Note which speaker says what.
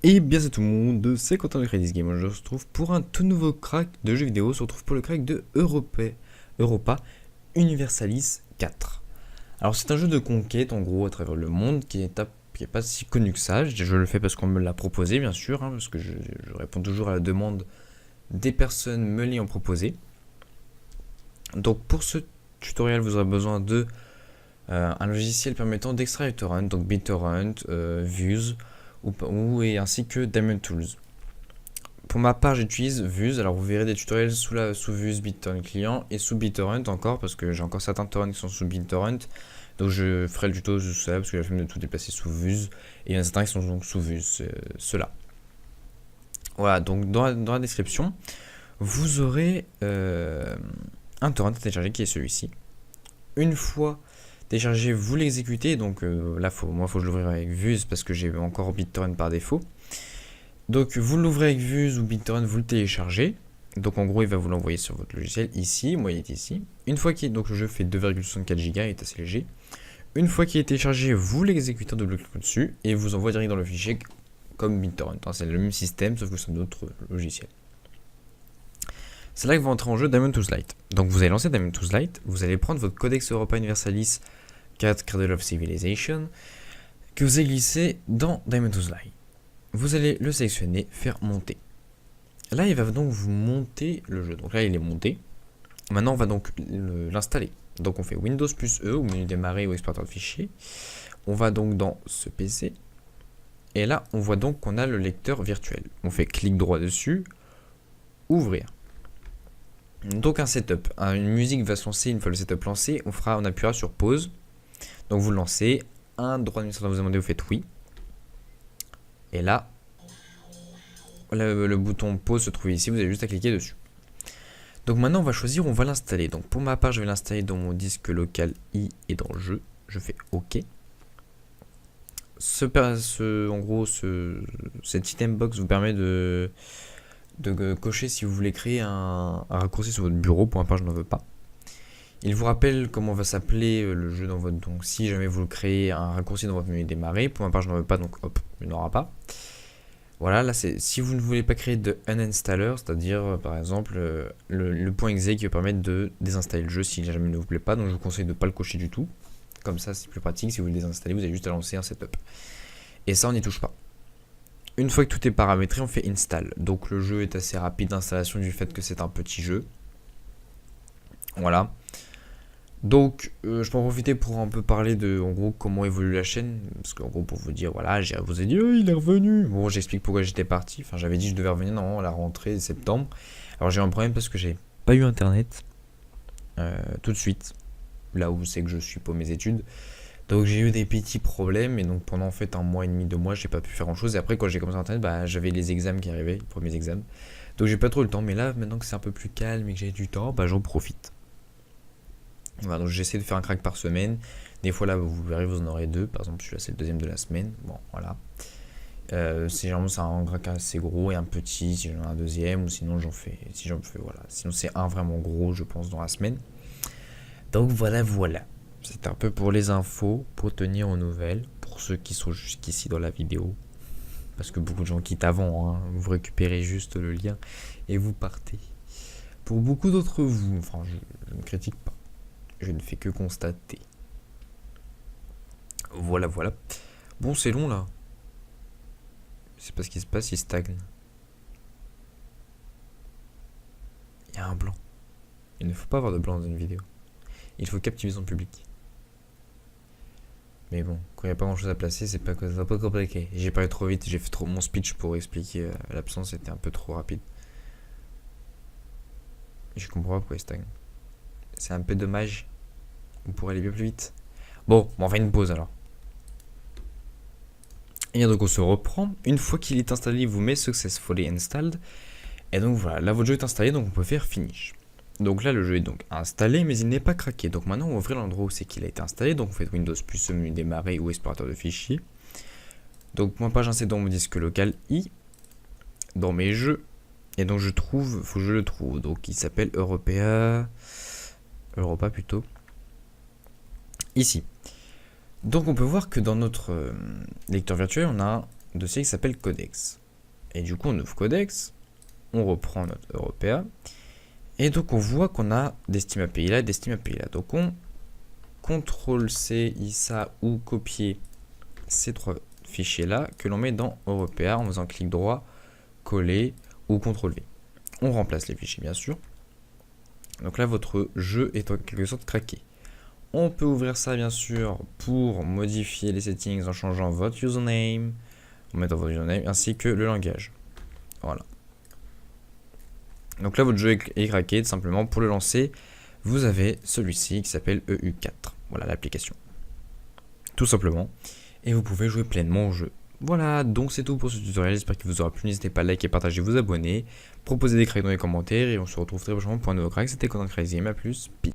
Speaker 1: Et bien c'est tout le monde, c'est Quentin de Credit Game. Je se retrouve pour un tout nouveau crack de jeux vidéo. On se retrouve pour le crack de Europa Universalis 4. Alors c'est un jeu de conquête en gros à travers le monde qui est pas si connu que ça. Je le fais parce qu'on me l'a proposé bien sûr, parce que je réponds toujours à la demande des personnes me l'ayant proposé. Donc pour ce tutoriel vous aurez besoin de un logiciel permettant d'extraire du torrent, donc BitTorrent, Vuse et ainsi que Diamond Tools. Pour ma part, j'utilise Vuse. Alors vous verrez des tutoriels sous Vuse BitTorrent client et sous BitTorrent encore parce que j'ai encore certains torrents qui sont sous BitTorrent. Donc je ferai le tuto sous ça parce que j'ai la flemme de tout déplacer sous Vuse et il y en a certains qui sont donc sous Vuse, ceux-là. Voilà, donc dans la description, vous aurez un torrent à télécharger qui est celui-ci. Une fois téléchargé, vous l'exécutez. Donc là, moi, faut que je l'ouvre avec Vuse parce que j'ai encore BitTorrent par défaut. Donc vous l'ouvrez avec Vuse ou BitTorrent, vous le téléchargez. Donc en gros, il va vous l'envoyer sur votre logiciel ici. Moi, il est ici. Une fois qu'il est, donc le jeu fait 2,64 Go, il est assez léger. Une fois qu'il est téléchargé, vous l'exécutez en double-cliquant dessus et vous envoie direct dans le fichier comme BitTorrent. C'est le même système, sauf que c'est un autre logiciel. C'est là que va entrer en jeu Diamond Tools Lite. Donc vous allez lancer Diamond Tools Lite, vous allez prendre votre Codex Europa Universalis 4 Cradle of Civilization que vous allez glisser dans Diamond Tools Lite. Vous allez le sélectionner, faire monter. Là, il va donc vous monter le jeu. Donc là, il est monté. Maintenant, on va donc l'installer. Donc on fait Windows plus E au menu démarrer ou explorateur de fichiers. On va donc dans ce PC. Et là, on voit donc qu'on a le lecteur virtuel. On fait clic droit dessus, ouvrir. Donc un setup, une musique va se lancer. Une fois le setup lancé, on appuiera sur pause. Donc vous le lancez, un droit d'administrateur vous demandez, vous faites oui. Et là, le bouton pause se trouve ici, vous avez juste à cliquer dessus. Donc maintenant on va choisir où on va l'installer. Donc pour ma part, je vais l'installer dans mon disque local I et dans le jeu. Je fais OK. En gros, cet item box vous permet de cocher si vous voulez créer un raccourci sur votre bureau. Pour ma part, je n'en veux pas. Il vous rappelle comment va s'appeler le jeu dans votre... Donc si jamais vous créez un raccourci dans votre menu démarrer, pour ma part je n'en veux pas, donc hop, il n'y en aura pas. Voilà, là c'est si vous ne voulez pas créer de uninstaller, c'est-à-dire par exemple le point .exe qui va permettre de désinstaller le jeu si jamais il ne vous plaît pas, donc je vous conseille de ne pas le cocher du tout. Comme ça c'est plus pratique, si vous le désinstallez, vous avez juste à lancer un setup. Et ça on n'y touche pas. Une fois que tout est paramétré, on fait install. Donc le jeu est assez rapide d'installation du fait que c'est un petit jeu. Voilà. Donc, je peux en profiter pour un peu parler de, en gros, comment évolue la chaîne. Parce qu'en gros, pour vous dire, voilà, vous ai dit, oh, il est revenu. Bon, j'explique pourquoi j'étais parti. Enfin, j'avais dit que je devais revenir normalement à la rentrée de septembre. Alors, j'ai eu un problème parce que j'ai pas eu internet tout de suite. Là où c'est que je suis pour mes études. Donc, j'ai eu des petits problèmes. Et donc, pendant en fait un mois et demi, 2 mois, j'ai pas pu faire grand chose. Et après, quand j'ai commencé internet, bah, j'avais les examens qui arrivaient, les premiers examens. Donc, j'ai pas trop le temps. Mais là, maintenant que c'est un peu plus calme et que j'ai du temps, bah, j'en profite. Voilà, donc j'essaie de faire un crack par semaine. Des fois là vous verrez vous en aurez deux. Par exemple celui-là c'est le deuxième de la semaine. Bon voilà. Généralement c'est un crack assez gros et un petit si j'en ai un deuxième. Ou sinon j'en fais voilà. Sinon c'est un vraiment gros je pense dans la semaine. Donc voilà. C'est un peu pour les infos, pour tenir aux nouvelles. Pour ceux qui sont jusqu'ici dans la vidéo. Parce que beaucoup de gens quittent avant, hein. Vous récupérez juste le lien et vous partez. Pour beaucoup d'entre vous, enfin je ne critique pas. Je ne fais que constater. Voilà. Bon, c'est long là. C'est pas ce qui se passe, il stagne. Il y a un blanc. Il ne faut pas avoir de blanc dans une vidéo. Il faut captiver son public. Mais bon, quand il n'y a pas grand chose à placer, c'est pas compliqué. J'ai parlé trop vite, j'ai fait trop mon speech pour expliquer l'absence, c'était un peu trop rapide. Et je comprends pas pourquoi il stagne. C'est un peu dommage. On pourrait aller bien plus vite. Bon, on va faire une pause alors. Et donc on se reprend. Une fois qu'il est installé, il vous met Successfully Installed. Et donc voilà, là votre jeu est installé, donc on peut faire Finish. Donc là le jeu est donc installé, mais il n'est pas craqué. Donc maintenant on va ouvrir l'endroit où c'est qu'il a été installé. Donc on fait Windows plus menu démarrer ou explorateur de fichiers. Donc moi page 1 c'est dans mon disque local I. Dans mes jeux. Et donc faut que je le trouve. Donc il s'appelle Europa plutôt. Ici. Donc on peut voir que dans notre lecteur virtuel, on a dossier qui s'appelle Codex. Et du coup, on ouvre Codex, on reprend notre Européa, et donc on voit qu'on a des Steam API là et des Steam API là. Donc on CTRL-C, ISA ou copier ces trois fichiers là que l'on met dans Européa en faisant clic droit, coller ou CTRL-V. On remplace les fichiers bien sûr. Donc là, votre jeu est en quelque sorte craqué. On peut ouvrir ça bien sûr pour modifier les settings en changeant votre username, en mettant votre username ainsi que le langage. Voilà. Donc là, votre jeu est craqué. Tout simplement, pour le lancer, vous avez celui-ci qui s'appelle EU4. Voilà l'application. Tout simplement. Et vous pouvez jouer pleinement au jeu. Voilà, donc c'est tout pour ce tutoriel. J'espère qu'il vous aura plu. N'hésitez pas à liker, partager, vous abonner, proposer des cracks dans les commentaires. Et on se retrouve très prochainement pour un nouveau crack. C'était Conan Crazy. A plus. Peace.